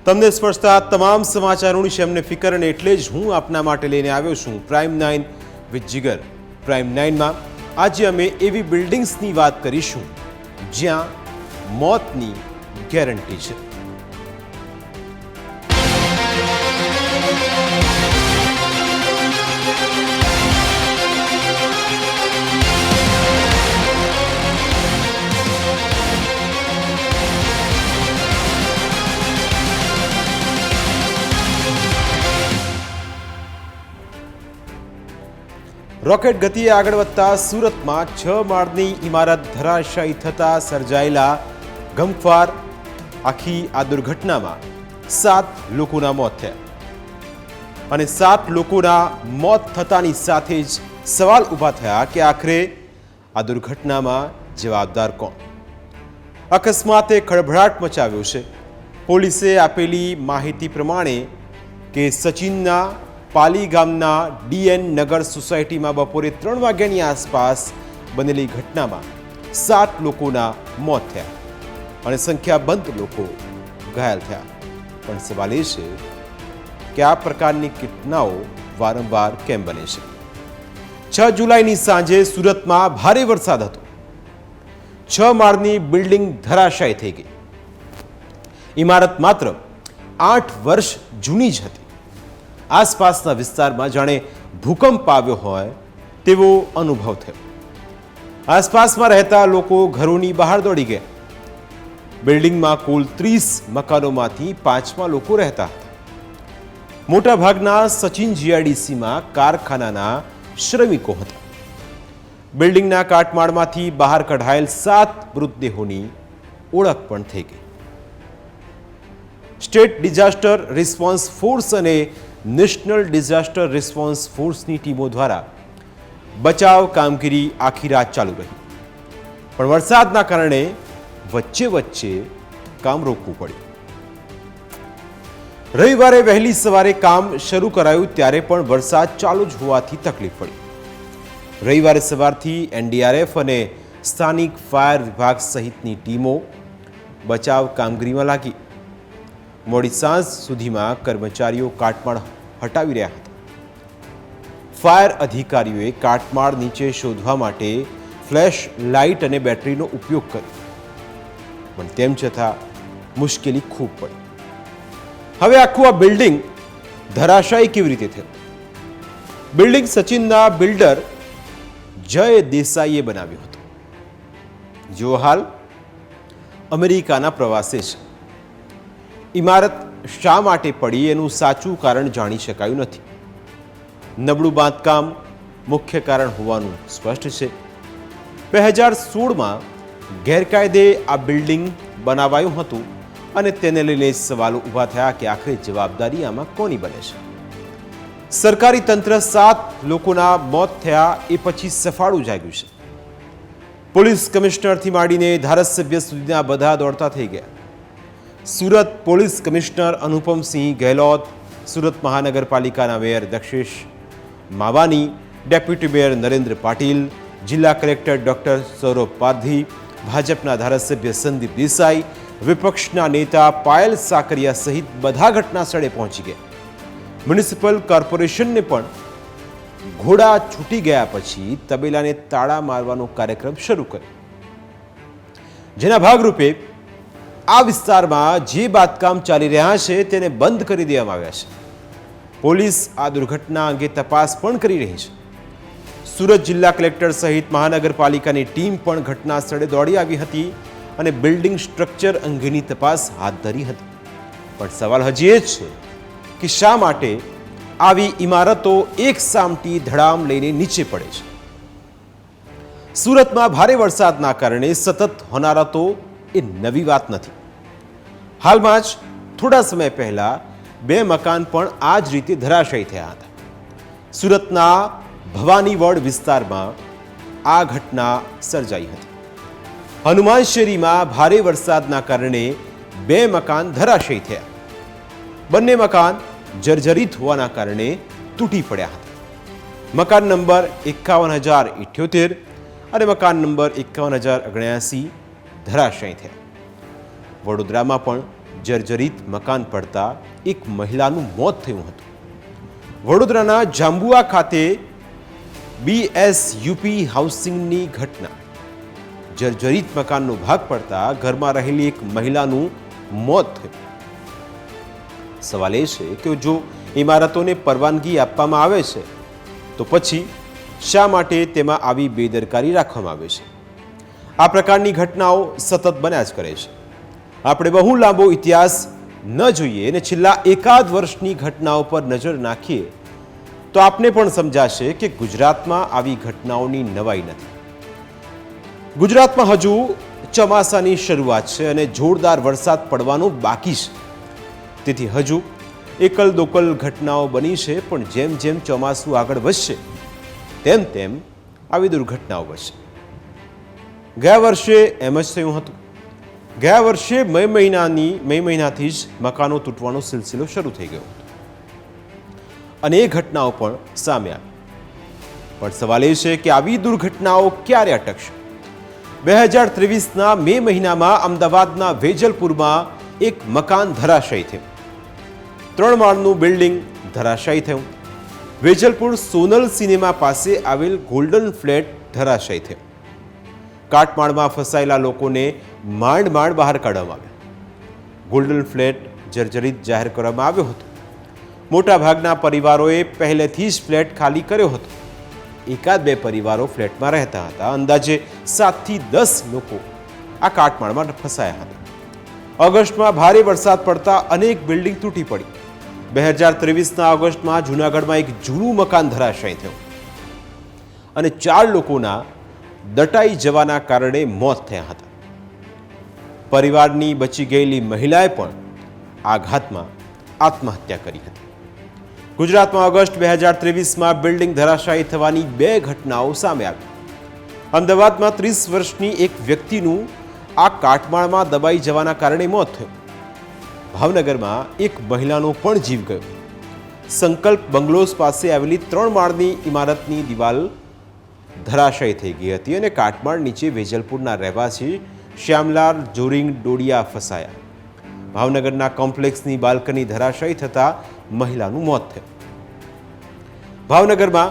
તમને સ્પર્શતા તમામ સમાચારોની છે અમને ફિકર, અને એટલે જ હું આપના માટે લઈને આવ્યો છું પ્રાઇમ 9 વિથ જીગર. પ્રાઇમ 9માં આજે અમે એવી બિલ્ડિંગ્સની વાત કરીશું જ્યાં મોતની ગેરંટી છે. રોકેટ ગતિએ આગળ વધતા સુરતમાં 6 માળની ઇમારત ધરાશાયી થતા સર્જાયેલા ગમખ્વાર આખી આ દુર્ઘટનામાં 7 લોકોના મોત થયા અને 7 લોકોના મોત થતાની સાથે જ સવાલ ઊભા થયા કે આખરે આ દુર્ઘટનામાં જવાબદાર કોણ? અકસ્માતે ખળભળાટ મચાવ્યો છે. પોલીસે આપેલી માહિતી પ્રમાણે કે સચિનના પાલી ગામના DN નગર સોસાયટીમાં બપોરે 3 વાગ્યાની આસપાસ બનેલી ઘટનામાં 7 લોકોના મોત થયા અને સંખ્યાબંધ લોકો ઘાયલ થયા. પણ સવાલ એ છે કે આ પ્રકારની ઘટનાઓ વારંવાર કેમ બને છે? 6 જુલાઈની સાંજે સુરતમાં ભારે વરસાદ હતો. 6 માળની બિલ્ડિંગ ધરાશાયી થઈ ગઈ. ઇમારત માત્ર 8 વર્ષ જૂની જ હતી. આસપાસના વિસ્તારમાં જાણે ભૂકંપ આવ્યો હોય તેવો અનુભવ થયો. આસપાસમાં રહેતા લોકો ઘરોની બહાર દોડી ગયા. બિલ્ડિંગમાં કુલ 30 મકાનોમાંથી 5માં લોકો રહેતા હતા. મોટાભાગના સચિન GIDCમાં કારખાનાના શ્રમિકો હતા. બિલ્ડિંગના કાટમાળમાંથી બહાર કઢાયેલ 7 મૃતદેહોની ઓળખ પણ થઈ ગઈ. સ્ટેટ ડિઝાસ્ટર રિસ્પોન્સ ફોર્સ અને નેશનલ ડિઝાસ્ટર રિસ્પોન્સ ફોર્સની ટીમો દ્વારા બચાવ કામગીરી આખી રાત ચાલુ રહી. પણ વરસાદના કારણે વચ્ચે કામ રોકવું પડ્યું. રવિવારે વહેલી સવારે કામ શરૂ કરાયું ત્યારે પણ વરસાદ ચાલુ જ હોવાથી તકલીફ પડી. રવિવારે સવારથી NDRF અને સ્થાનિક ફાયર વિભાગ સહિતની ટીમો બચાવ કામગીરીમાં લાગી. મોડી સાંજ સુધીમાં કર્મચારીઓ કાટમાળ હટાવી રહ્યા હતા. ફાયર અધિકારીઓએ કાટમાળ નીચે શોધવા માટે ફ્લેશ લાઇટ અને બેટરીનો ઉપયોગ કર્યો, પણ તેમ છતાં મુશ્કેલી ખૂબ પડી. હવે આખું આ બિલ્ડિંગ ધરાશાયી કેવી રીતે થયું? બિલ્ડિંગ સચિનના બિલ્ડર જય દેસાઈએ બનાવ્યું હતું, જેઓ હાલ અમેરિકાના પ્રવાસે છે. ઇમારત શા માટે પડી એનું સાચું કારણ જાણી શકાયું નથી. નબળું બાંધકામ મુખ્ય કારણ હોવાનું સ્પષ્ટ છે. 2016માં ગેરકાયદે આ બિલ્ડિંગ બનાવાયું હતું અને તેને લઈને સવાલો ઊભા થયા કે આખરે જવાબદારી આમાં કોની બને છે? સરકારી તંત્ર 7 લોકોના મોત થયા એ પછી સફાળું જાગ્યું છે. પોલીસ કમિશનરથી માંડીને ધારાસભ્ય સુધીના બધા દોડતા થઈ ગયા. સુરત પોલીસ કમિશનર અનુપમસિંહ ગેહલોત, સુરત મહાનગરપાલિકાના mayor Dakshesh Mavani, deputy mayor Narendra Patil, જિલ્લા કલેક્ટર ડોક્ટર સૌરભ પારધી, ભાજપના ધારાસભ્ય સંદીપ દેસાઈ, વિપક્ષના નેતા પાયલ સાકરિયા સહિત બધા ઘટના સ્થળે પહોંચી ગયા. મ્યુનિસિપલ કોર્પોરેશનને પણ ઘોડા છૂટી ગયા પછી તબેલાને તાળા મારવાનો કાર્યક્રમ શરૂ કર્યો, જેના ભાગરૂપે આ વિસ્તારમાં જે બાંધકામ ચાલી રહ્યા છે તેને બંધ કરી દેવામાં આવ્યા છે. પોલીસ આ દુર્ઘટના અંગે તપાસ પણ કરી રહી છે. સુરત જિલ્લા કલેક્ટર સહિત મહાનગરપાલિકાની ટીમ પણ ઘટના સ્થળે દોડી આવી હતી અને બિલ્ડિંગ સ્ટ્રક્ચર અંગેની તપાસ હાથ ધરી હતી. પણ સવાલ હજી એ જ છે કે શા માટે આવી ઇમારતો એક સામટી ધડામ લઈને નીચે પડે છે? સુરતમાં ભારે વરસાદના કારણે સતત હોનારતો એ નવી વાત નથી. હાલમાં જ થોડા સમય પહેલા 2 મકાન પણ આ જ રીતે ધરાશાયી થયા હતા. સુરતના ભવાનીવડ વિસ્તારમાં આ ઘટના સર્જાઈ હતી. હનુમાનશેરીમાં ભારે વરસાદના કારણે 2 મકાન ધરાશાયી થયા. બંને મકાન જર્જરિત હોવાના કારણે તૂટી પડ્યા હતા. મકાન નંબર 51078 અને મકાન નંબર 51079 ધરાશાયી થયા. વડોદરામાં પણ જર્જરિત મકાન પડતા એક મહિલાનું મોત થયું હતું. વડોદરાના જાંબુઆ ખાતે BSUP હાઉસિંગની ઘટના. જર્જરિત મકાનનો ભાગ પડતા ઘરમાં રહેલી એક મહિલાનું મોત થયું. સવાલ એ છે કે જો ઇમારતોને પરવાનગી આપવામાં આવે છે તો પછી શા માટે તેમાં આવી બેદરકારી રાખવામાં આવે છે? આ પ્રકારની ઘટનાઓ સતત બન્યા જ કરે છે. આપણે બહુ લાંબો ઇતિહાસ ન જોઈએ અને છેલ્લા એકાદ વર્ષની ઘટનાઓ પર નજર નાખીએ તો આપને પણ સમજાશે કે ગુજરાતમાં આવી ઘટનાઓની નવાઈ નથી. ગુજરાતમાં હજુ ચોમાસાની શરૂઆત છે અને જોરદાર વરસાદ પડવાનો બાકી છે. તેથી હજુ એકલ દોકલ ઘટનાઓ બની છે, પણ જેમ જેમ ચોમાસું આગળ વધશે તેમ તેમ આવી દુર્ઘટનાઓ વધશે. ગયા વર્ષે એમ જ થયું હતું. ગયા વર્ષે મે મહિનાથી જ મકાનો તૂટવાનો સિલસિલો શરૂ થઈ ગયો હતો અને એ ઘટનાઓ પણ સામે આવી. પણ સવાલ એ છે કે આવી દુર્ઘટનાઓ ક્યારે અટકશે? 2023ના મે મહિનામાં અમદાવાદના વેજલપુરમાં એક મકાન ધરાશાયી થયું. 3 માળનું બિલ્ડિંગ ધરાશાયી થયું. વેજલપુર સોનલ સિનેમા પાસે આવેલ ગોલ્ડન ફ્લેટ ધરાશાયી થયું. કાટમાળમાં ફસાયેલા લોકોને માંડ બહાર કાઢવામાં આવ્યા. ગોલ્ડન ફ્લેટ જર્જરિત જાહેર કરવામાં આવ્યો હતો. મોટાભાગના પરિવારોએ પહેલેથી જ ફ્લેટ ખાલી કર્યો હતો. એકાદ બે પરિવારો ફ્લેટમાં રહેતા હતા. અંદાજે 7 થી 10 લોકો આ કાટમાળમાં ફસાયા હતા. ઓગસ્ટમાં ભારે વરસાદ પડતા અનેક બિલ્ડિંગ તૂટી પડી. 2023ના ઓગસ્ટમાં જૂનાગઢમાં એક જૂનું મકાન ધરાશાયી થયું અને 4 લોકોના દટાઈ જવાના કારણે મોત થયા હતા. પરિવારની બચી ગયેલી મહિલાએ પણ આઘાતમાં આત્મહત્યા કરી હતી. ગુજરાતમાં ઓગસ્ટ 2023માં બિલ્ડિંગ ધરાશાયી થવાની 2 ઘટનાઓ સામે આવી. અમદાવાદમાં 30 વર્ષની એક વ્યક્તિનું આ કાટમાળમાં દબાઈ જવાના કારણે મોત થયું. ભાવનગરમાં એક મહિલાનો પણ જીવ ગયો. સંકલ્પ બંગલોઝ પાસે આવેલી 3 માળની ઇમારતની દિવાલ ધરાશાયી થઈ ગઈ હતી અને કાટમાળ નીચે વેજલપુરના રહેવાસી શ્યામલાલ જોરિંગ ડોડિયા ફસાયા. ભાવનગરના કોમ્પ્લેક્સની બાલ્કની ધરાશાયી થતાં મહિલાનું મોત થયું. ભાવનગરમાં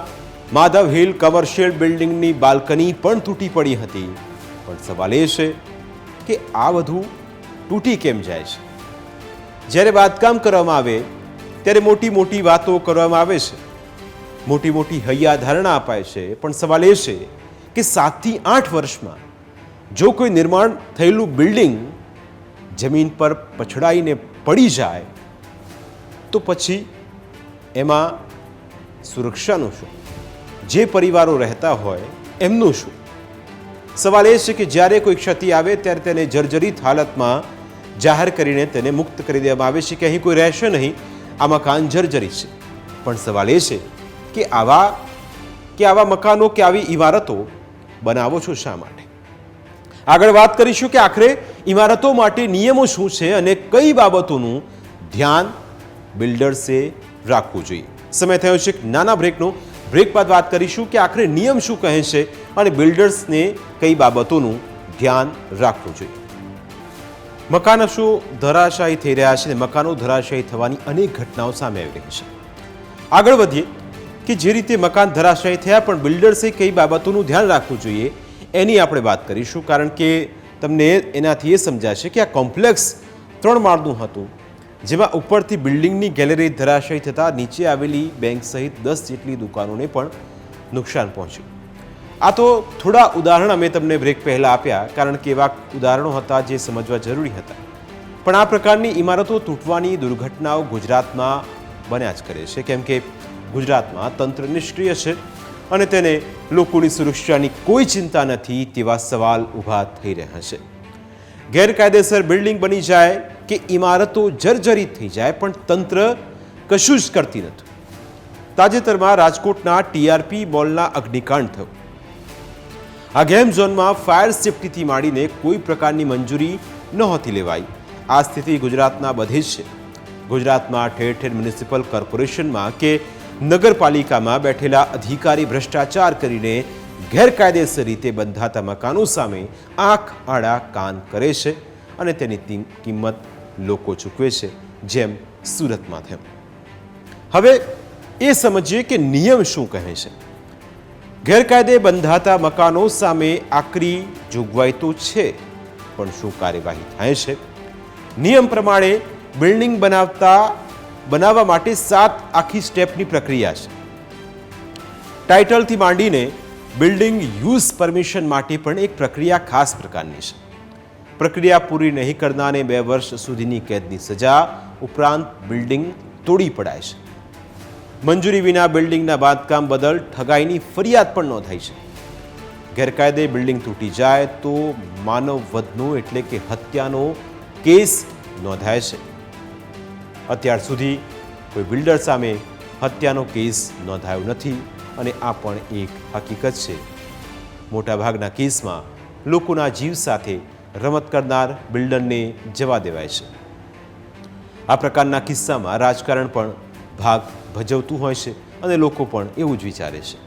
માધવ હિલ કમર્શિયલ બિલ્ડિંગની બાલ્કની પણ તૂટી પડી હતી. પણ સવાલ એ છે કે આ બધું તૂટી કેમ જાય છે? જ્યારે બાંધકામ કરવામાં આવે ત્યારે મોટી વાતો કરવામાં આવે છે, મોટી હૈયા ધારણા અપાય છે. પણ સવાલ એ છે કે 7 થી 8 વર્ષમાં જો કોઈ નિર્માણ થયેલું બિલ્ડિંગ જમીન પર પછડાઈને પડી જાય તો પછી એમાં સુરક્ષાનું શું? જે પરિવારો રહેતા હોય એમનું શું? સવાલ એ છે કે જ્યારે કોઈ ક્ષતિ આવે ત્યારે તેને જર્જરિત હાલતમાં જાહેર કરીને તેને મુક્ત કરી દેવામાં આવે છે કે અહીં કોઈ રહેશે નહીં, આ મકાન જર્જરિત છે. પણ સવાલ એ છે કે આવા મકાનો કે આવી ઇમારતો બનાવો છો શા માટે? આગળ વાત કરીશું કે આખરે ઇમારતો માટે નિયમો શું છે અને કઈ બાબતોનું ધ્યાન બિલ્ડર્સે રાખવું જોઈએ. સમય થયો છે નાના બ્રેકનો. બ્રેક બાદ વાત કરીશું કે આખરે નિયમ શું કહે છે અને બિલ્ડર્સને કઈ બાબતોનું ધ્યાન રાખવું જોઈએ. મકાનો શું ધરાશાયી થઈ રહ્યા છે અને મકાનો ધરાશાયી થવાની અનેક ઘટનાઓ સામે આવી રહી છે. આગળ વધીએ કે જે રીતે મકાન ધરાશાયી થયા પણ બિલ્ડર્સે કઈ બાબતોનું ધ્યાન રાખવું જોઈએ એની આપણે વાત કરીશું. કારણ કે તમને એનાથી એ સમજાશે કે આ કોમ્પ્લેક્સ 3 માળનું હતું, જેમાં ઉપરથી બિલ્ડિંગની ગેલેરી ધરાશાયી થતાં નીચે આવેલી બેંક સહિત 10 જેટલી દુકાનોને પણ નુકસાન પહોંચ્યું. આ તો થોડા ઉદાહરણ અમે તમને બ્રેક પહેલાં આપ્યા, કારણ કે એવા ઉદાહરણો હતા જે સમજવા જરૂરી હતા. પણ આ પ્રકારની ઇમારતો તૂટવાની દુર્ઘટનાઓ ગુજરાતમાં બન્યા જ કરે છે, કેમ કે ગુજરાતમાં તંત્ર નિષ્ક્રિય છે અને તેને લોકોની સુરક્ષાની કોઈ ચિંતા નથી તેવા સવાલ ઊભા થઈ રહ્યા છે. ગેરકાયદેસર બિલ્ડિંગ બની જાય કે ઇમારતો જર્જરિત થઈ જાય પણ તંત્ર કશું જ કરતી નથી. તાજેતરમાં રાજકોટના TRP મોલના અગ્નિકાંડ થયો. આ ગેમ ઝોનમાં ફાયર સેફટીથી માંડીને કોઈ પ્રકારની મંજૂરી નહોતી લેવાઈ. આ સ્થિતિ ગુજરાતના બધે જ છે. ગુજરાતમાં ઠેર ઠેર મ્યુનિસિપલ કોર્પોરેશનમાં કે નગરપાલિકામાં બેઠેલા અધિકારી ભ્રષ્ટાચાર કરીને ગેરકાયદેસર રીતે બંધાતા મકાનો સામે આંખ આડા કાન કરે છે અને તેની કિંમત લોકો ચૂકવે છે, જેમ સુરતમાં થયું. હવે એ સમજીએ કે નિયમ શું કહે છે. ગેરકાયદે બંધાતા મકાનો સામે આકરી જોગવાઈ તો છે, પણ શું કાર્યવાહી થાય છે? નિયમ પ્રમાણે બિલ્ડિંગ બનાવવા માટે 7 આખી સ્ટેપની પ્રક્રિયા છે. ટાઇટલથી માંડીને બિલ્ડિંગ યુઝ પરમિશન માટે પણ એક પ્રક્રિયા ખાસ પ્રકારની છે. પ્રક્રિયા પૂરી નહીં કરનારને 2 વર્ષ સુધીની કેદની સજા ઉપરાંત બિલ્ડિંગ તોડી પડાય છે. મંજૂરી વિના બિલ્ડિંગના બાંધકામ બદલ ઠગાઈની ફરિયાદ પણ નોંધાઈ છે. ગેરકાયદે બિલ્ડિંગ તૂટી જાય તો માનવ વધનો એટલે કે હત્યાનો કેસ નોંધાય છે. અત્યાર સુધી કોઈ બિલ્ડર સામે હત્યાનો કેસ નોંધાયો નથી અને આ પણ એક હકીકત છે. મોટાભાગના કેસમાં લોકોના જીવ સાથે રમત કરનાર બિલ્ડરને જવા દેવાય છે. આ પ્રકારના કિસ્સામાં રાજકારણ પણ ભાગ ભજવતું હોય છે અને લોકો પણ એવું જ વિચારે છે.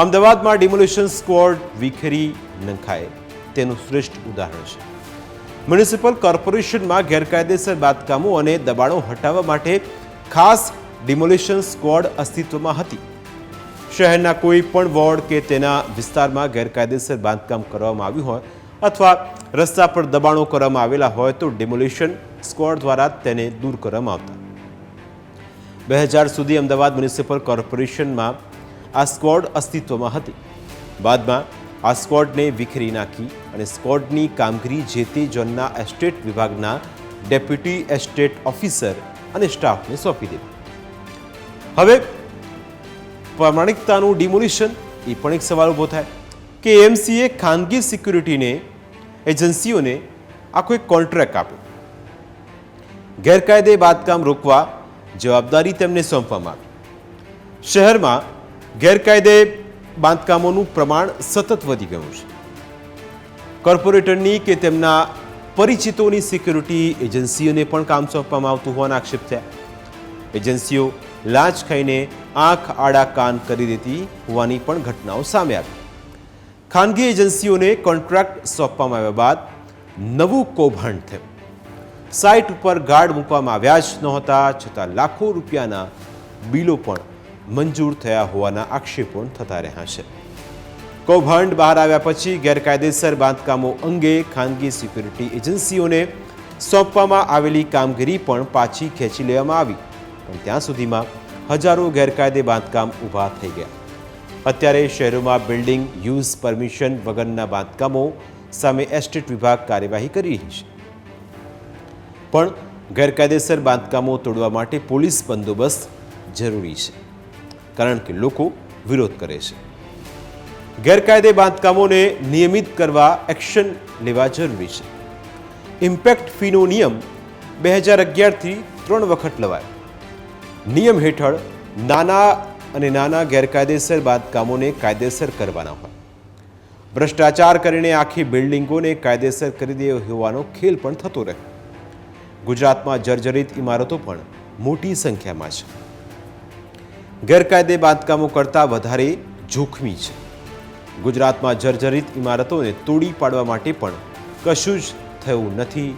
અમદાવાદમાં ડિમોલિશન સ્ક્વોડ વિખેરી નંખાય તેનું શ્રેષ્ઠ ઉદાહરણ છે. મ્યુનિસિપલ કોર્પોરેશનમાં ગેરકાયદેસર બાંધકામો અને દબાણો હટાવવા માટે ખાસ ડિમોલિશન સ્ક્વોડ અસ્તિત્વમાં હતી. શહેરના કોઈ પણ વોર્ડ કે તેના વિસ્તારમાં ગેરકાયદેસર બાંધકામ કરવામાં આવ્યું હોય અથવા રસ્તા પર દબાણો કરવામાં આવેલા હોય તો ડિમોલિશન સ્ક્વોડ દ્વારા તેને દૂર કરવામાં આવતા. 2000 સુધી અમદાવાદ મ્યુનિસિપલ કોર્પોરેશનમાં આ સ્ક્વોડ અસ્તિત્વમાં હતી. બાદમાં આ સ્ક્વોડને વિખેરી નાખી અને સ્ક્વોડની કામગીરી જે તે ઝોનના એસ્ટેટ વિભાગના ડેપ્યુટી એસ્ટેટ ઓફિસર અને સ્ટાફને સોંપી દીધી. હવે પ્રામાણિકતાનું ડિમોલિશન એ પણ એક સવાલ ઊભો થાય કે એમસીએ ખાનગી સિક્યુરિટીને એજન્સીઓને આખો એક કોન્ટ્રાક્ટ આપ્યો. ગેરકાયદે બાંધકામ રોકવા જવાબદારી તેમને સોંપવામાં આવી. શહેરમાં ગેરકાયદે બાંધકામોનું પ્રમાણ સતત વધી ગયું છે. કોર્પોરેટરની કે તેમના પરિચિતોની સિક્યુરિટી એજન્સીઓને પણ કામ સોંપવામાં આવતું હોવાના આક્ષેપ થયા. એજન્સીઓ લાંચ ખાઈને આંખ આડા કાન કરી દેતી હોવાની પણ ઘટનાઓ સામે આવી. ખાનગી એજન્સીઓને કોન્ટ્રાક્ટ સોંપવામાં આવ્યા બાદ નવું કૌભાંડ થયું. સાઇટ ઉપર ગાર્ડ મૂકવામાં આવ્યા જ નહોતા, છતાં લાખો રૂપિયાના બિલો પણ મંજૂર થયા હોવાના આક્ષેપો થતા રહ્યા છે. કૌભાંડ બહાર આવ્યા પછી ગેરકાયદેસર બાંધકામો અંગે ખાનગી સિક્યુરિટી એજન્સીઓને સોંપવામાં આવેલી કામગીરી પણ પાછી ખેંચી લેવામાં આવી, પણ ત્યાં સુધીમાં હજારો ગેરકાયદે બાંધકામ ઊભા થઈ ગયા. અત્યારે શહેરોમાં બિલ્ડિંગ યુઝ પરમિશન વગરના બાંધકામો સામે એસ્ટેટ વિભાગ કાર્યવાહી કરી રહી છે. પણ ગેરકાયદેસર બાંધકામો તોડવા માટે પોલીસ બંદોબસ્ત જરૂરી છે, કારણ કે લોકો વિરોધ કરે છે. ગેરકાયદે બાંધકામોને નિયમિત કરવા એક્શન લેવા જરૂરી છે. ઇમ્પેક્ટ ફીનો નિયમ 2011થી 3 વખત લવાયો. નિયમ હેઠળ નાના ગેરકાયદેસર બાંધકામોને કાયદેસર કરવાના હોય. ભ્રષ્ટાચાર કરીને આખી બિલ્ડિંગોને કાયદેસર કરી દે હોવાનો ખેલ પણ થતો રહે. ગુજરાતમાં જર્જરિત ઇમારતો પણ મોટી સંખ્યામાં છે. ગેરકાયદે બાંધકામો કરતાં વધારે જોખમી છે. ગુજરાતમાં જર્જરિત ઇમારતોને તોડી પાડવા માટે પણ કશું જ થયું નથી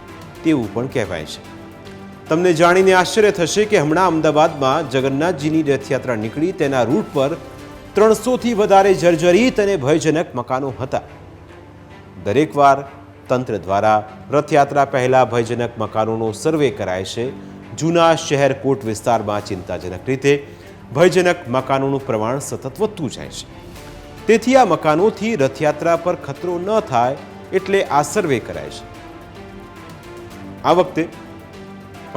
તેવું પણ કહેવાય છે. તમને જાણીને આશ્ચર્ય થશે કે હમણાં અમદાવાદમાં જગન્નાથજીની રથયાત્રા નીકળી તેના રૂટ પર 300થી વધારે જર્જરિત અને ભયજનક મકાનો હતા. દરેક વાર તંત્ર દ્વારા રથયાત્રા પહેલા ભયજનક મકાનોનો સર્વે કરાય છે. જૂના શહેર કોટ વિસ્તારમાં ચિંતાજનક રીતે ભયજનક મકાનોનું પ્રમાણ સતત વધતું જાય છે. તેથી આ મકાનોથી રથયાત્રા પર ખતરો ન થાય એટલે આ સર્વે કરાય છે. આ વખતે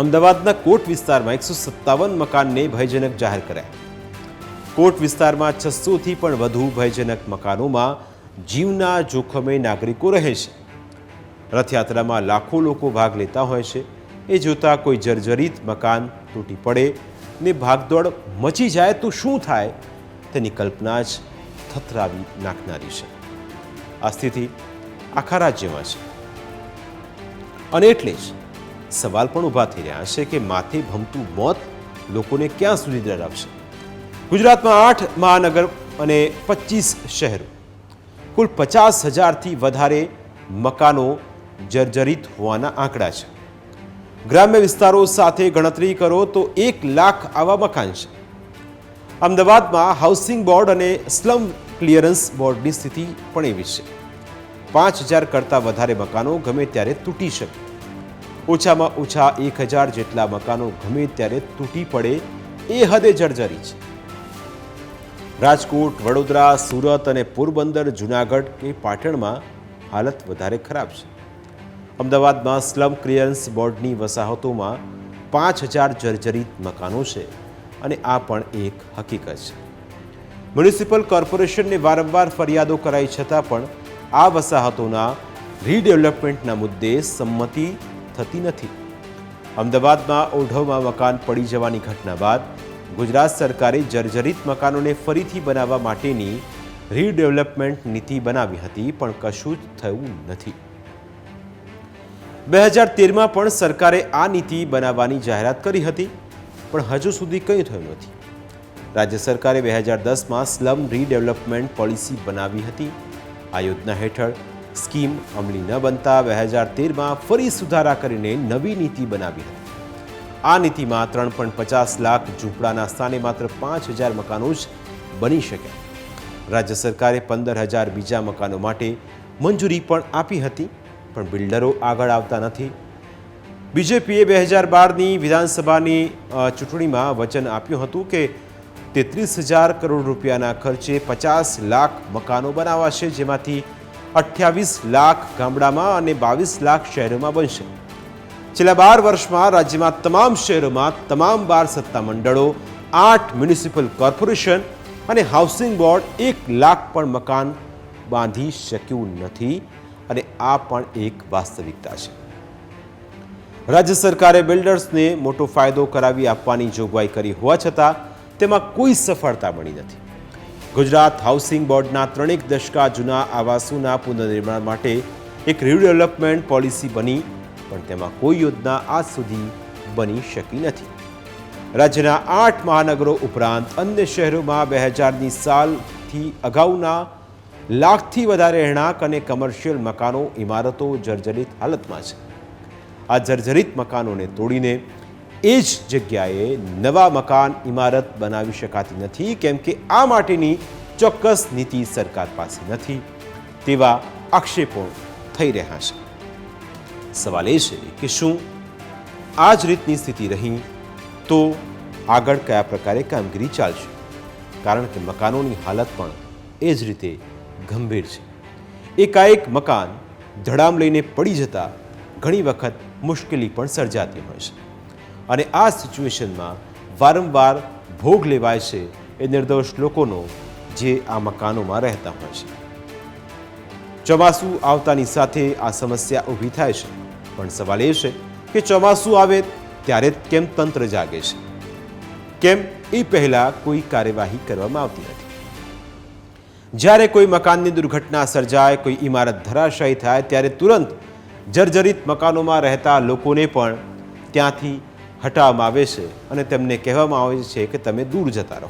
અમદાવાદના કોટ વિસ્તારમાં 157 મકાનને ભયજનક જાહેર કરાયા. કોટ વિસ્તારમાં 600થી પણ વધુ ભયજનક મકાનોમાં જીવના જોખમે નાગરિકો રહે છે. રથયાત્રામાં લાખો લોકો ભાગ લેતા હોય છે. એ જોતાં કોઈ જર્જરિત મકાન તૂટી પડે ને ભાગદોડ મચી જાય તો શું થાય તેની કલ્પના જ થથરાવી નાખનારી છે. આ સ્થિતિ આખા રાજ્યમાં છે અને એટલે જ સવાલ પણ ઊભા થઈ રહ્યા છે કે માથે ભમતું મોત લોકોને ક્યાં સુધી ડરાવશે. ગુજરાતમાં 8 મહાનગર અને 25 શહેરો, કુલ 50,000થી વધારે મકાનો જર્જરિત હોવાના આંકડા છે. ગ્રામ્ય વિસ્તારો સાથે ગણતરી કરો તો 1 લાખ આવા મકાન છે. અમદાવાદમાં હાઉસિંગ બોર્ડ અને સ્લમ ક્લિયરન્સ બોર્ડની સ્થિતિ પણ એવી છે. 5000 કરતાં વધારે મકાનો ગમે ત્યારે તૂટી શકે. ઓછામાં ઓછા 1000 જેટલા મકાનો ગમે ત્યારે તૂટી પડે એ હદે જર્જરી છે. રાજકોટ, વડોદરા, સુરત અને પોરબંદર, જૂનાગઢ કે પાટણમાં હાલત વધારે ખરાબ છે. અમદાવાદમાં સ્લમ ક્લિયરન્સ બોર્ડની વસાહતોમાં 5000 જર્જરિત મકાનો છે અને આ પણ એક હકીકત છે. મ્યુનિસિપલ કોર્પોરેશનને વારંવાર ફરિયાદો કરાઈ છતાં પણ આ વસાહતોના રીડેવલપમેન્ટના મુદ્દે સંમતિ થતી નથી. અમદાવાદમાં ઓઢવમાં મકાન પડી જવાની ઘટના બાદ ગુજરાત સરકારે જર્જરિત મકાનોને ફરીથી બનાવવા માટેની રીડેવલપમેન્ટ નીતિ બનાવી હતી, પણ કશું જ થયું નથી. 2013માં પણ સરકારે આ નીતિ બનાવવાની જાહેરાત કરી હતી, પણ હજુ સુધી કંઈ થયું નથી. રાજ્ય સરકારે 2010માં સ્લમ રીડેવલપમેન્ટ પોલિસી બનાવી હતી. આ યોજના હેઠળ સ્કીમ અમલી ન બનતા 2013માં ફરી સુધારા કરીને નવી નીતિ બનાવી હતી. આ નીતિમાં 3.50 લાખ ઝૂંપડાના સ્થાને માત્ર 5000 મકાનો જ બની શક્યા. રાજ્ય સરકારે 15000 બીજા મકાનો માટે મંજૂરી પણ આપી હતી, પણ બિલ્ડરો આગળ આવતા નથી. બીજેપીએ 2012ની વિધાનસભાની ચૂંટણીમાં વચન આપ્યું હતું કે 33000 કરોડ રૂપિયાના ખર્ચે 50 લાખ મકાનો બનાવાશે, જેમાંથી 28 લાખ ગામડામાં અને 22 લાખ શહેરોમાં બનશે. છેલ્લા 12 વર્ષમાં રાજ્યમાં તમામ શહેરોમાં તમામ 12 સત્તામંડળો, 8 મ્યુનિસિપલ કોર્પોરેશન અને હાઉસિંગ બોર્ડ 1 લાખ પણ મકાન બાંધી શક્યું નથી અને આ પણ એક વાસ્તવિકતા છે. રાજ્ય સરકારે બિલ્ડર્સને મોટો ફાયદો કરાવી આપવાની જોગવાઈ કરી હોવા છતાં તેમાં કોઈ સફળતા મળી નથી. ગુજરાત હાઉસિંગ બોર્ડના 3 દશકા જૂના આવાસોના પુનર્નિર્માણ માટે એક રીડેવલપમેન્ટ પોલિસી બની, પણ તેમાં કોઈ યોજના આજ સુધી બની શકી નથી. રાજ્યના 8 મહાનગરો ઉપરાંત અન્ય શહેરોમાં 2000ની સાલથી અગાઉના લાખથી વધારે રહેણાંક અને કમર્શિયલ મકાનો, ઇમારતો જર્જરિત હાલતમાં છે. આ જર્જરિત મકાનોને તોડીને એ જ જગ્યાએ નવા મકાન, ઇમારત બનાવી શકાતી નથી, કેમ કે આ માટેની ચોક્કસ નીતિ સરકાર પાસે નથી તેવા આક્ષેપો થઈ રહ્યા છે. સવાલ એ છે કે શું આ જ રીતની સ્થિતિ રહી તો આગળ કયા પ્રકારે કામગીરી ચાલશે? કારણ કે મકાનોની હાલત પણ એ જ રીતે ગંભીર છે. એકાએક મકાન ધડામ લઈને પડી જતાં ઘણી વખત મુશ્કેલી પણ સર્જાતી હોય છે અને આ સિચ્યુએશનમાં વારંવાર ભોગ લેવાય છે એ નિર્દોષ લોકોનો જે આ મકાનોમાં રહેતા હોય છે. ચોમાસું આવતાની સાથે આ સમસ્યા ઊભી થાય છે, પણ સવાલ એ છે કે ચોમાસું આવે ત્યારે કેમ તંત્ર જાગે છે? કેમ એ પહેલાં કોઈ કાર્યવાહી કરવામાં આવતી નથી? જ્યારે કોઈ મકાનની દુર્ઘટના સર્જાય, કોઈ ઇમારત ધરાશાયી થાય ત્યારે તુરંત જર્જરિત મકાનોમાં રહેતા લોકોને પણ ત્યાંથી હટાવવામાં આવે છે અને તેમને કહેવામાં આવે છે કે તમે દૂર જતા રહો.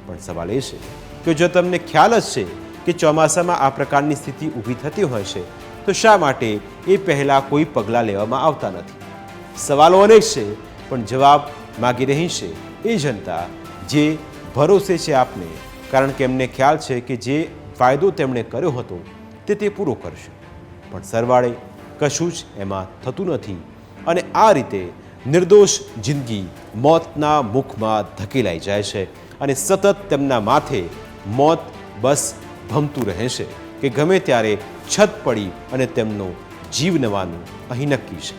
પણ સવાલ એ છે કે જો તમને ખ્યાલ જ છે કે ચોમાસામાં આ પ્રકારની સ્થિતિ ઊભી થતી હોય છે તો શા માટે એ પહેલાં કોઈ પગલાં લેવામાં આવતા નથી? સવાલો અનેક છે, પણ જવાબ માગી રહી છે એ જનતા જે ભરોસે છે આપને, કારણ કે એમને ખ્યાલ છે કે જે ફાયદો તેમણે કર્યો હતો તે પૂરો કરશે, પણ સરવાળે કશું જ એમાં થતું નથી અને આ રીતે નિર્દોષ જિંદગી મોતના મુખમાં ધકેલાઈ જાય છે અને સતત તેમના માથે મોત બસ ભમતું રહે છે કે ગમે ત્યારે છત પડી અને તેમનો જીવ નવાનું અહીં નક્કી છે.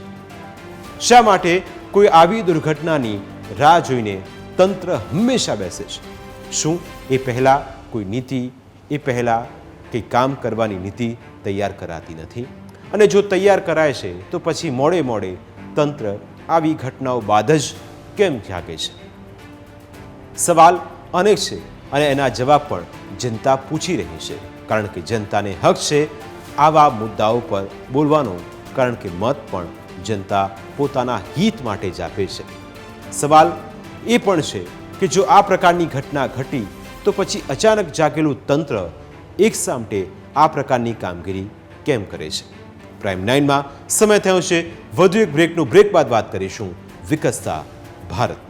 શા માટે કોઈ આવી દુર્ઘટનાની રાહ જોઈને તંત્ર હંમેશા બેસે છે? શું એ પહેલાં કોઈ નીતિ, એ પહેલાં કંઈ કામ કરવાની નીતિ તૈયાર કરાતી નથી? અને જો તૈયાર કરાય છે તો પછી મોડે મોડે તંત્ર આવી ઘટનાઓ બાદ જ કેમ જાગે છે? સવાલ અનેક છે અને એના જવાબ પણ જનતા પૂછી રહી છે, કારણ કે જનતાને હક છે આવા મુદ્દાઓ પર બોલવાનો, કારણ કે મત પણ જનતા પોતાના હિત માટે જ આપે છે. સવાલ એ પણ છે કે જો આ પ્રકારની ઘટના ઘટી તો પછી અચાનક જાગેલું તંત્ર એક સામટે આ પ્રકારની કામગીરી કેમ કરે છે? પ્રાઇમ 9માં સમય થયો છે વધુ એક બ્રેકનું. બ્રેક બાદ વાત કરીશું વિકસતા ભારત.